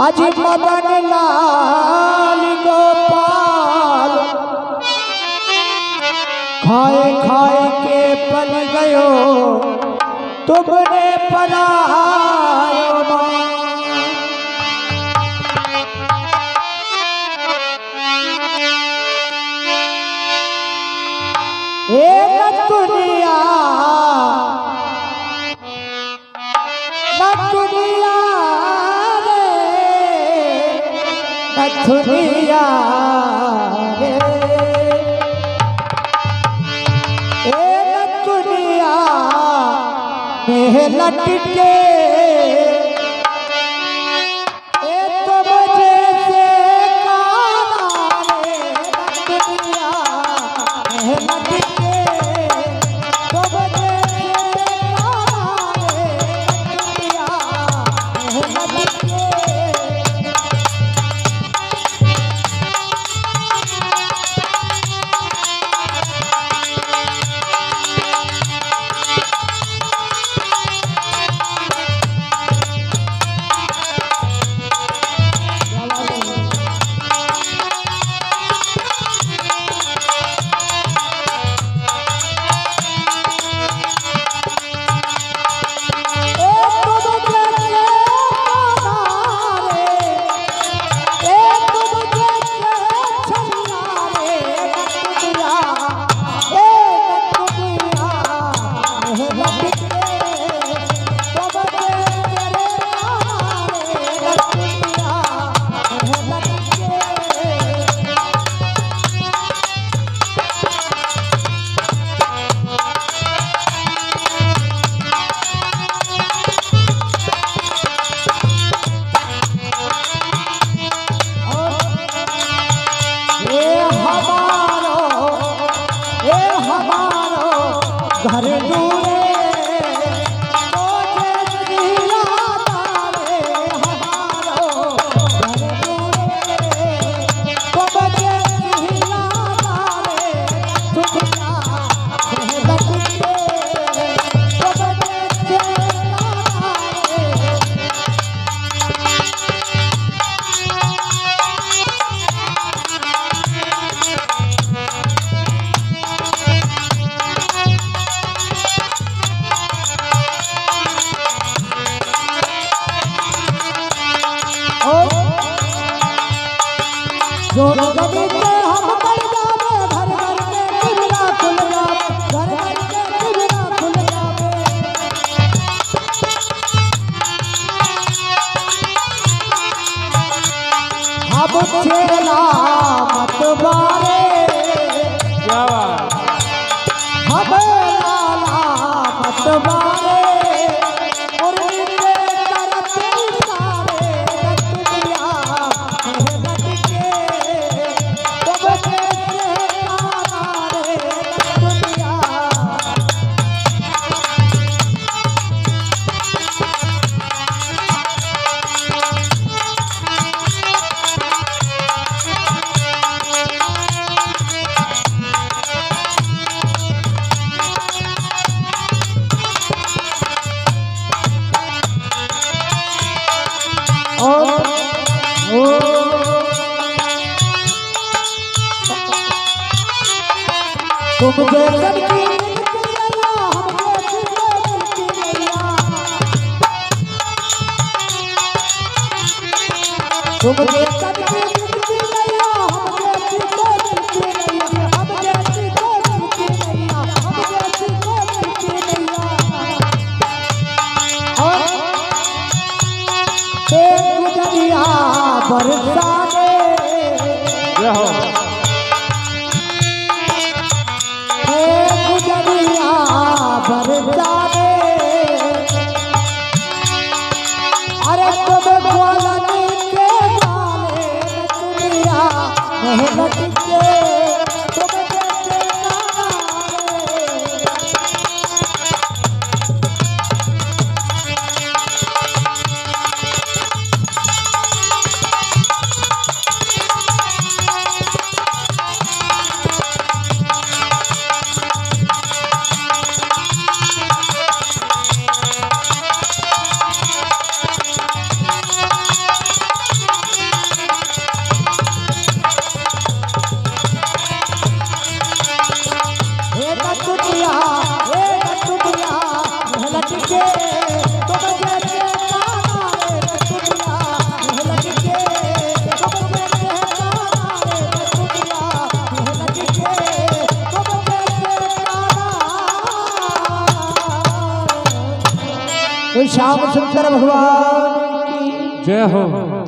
अजी मदन लाल गोपाल खाए खाए के पल गयो तुमने परायो दुनिया दुनिया रे दुनिया में लटके तो मुझे से काना रे दुनिया में लटके तो मुझे से काना रे दुनिया में लटके घर दूरे तो जिया तारे हमारो घर दूरे तो बजे जिया तारे दुनिया लटके तो बजे जिया जो गली के हम बढ़ जावे घर घर के टिबरा खुल जावे घर घर के टिबरा खुल जावे अब छेला मत बारे क्या बात अब लाला मत बारे मुरली के करते सारे दुनिया तुम जैसन की तुम जैसन की बरसाने गुजरिया बरसाने अरे तुम ग्वालनी के गाने दुनिया मेहनत के तुम जैसे श्याम सुंदर भगवान की जय हो।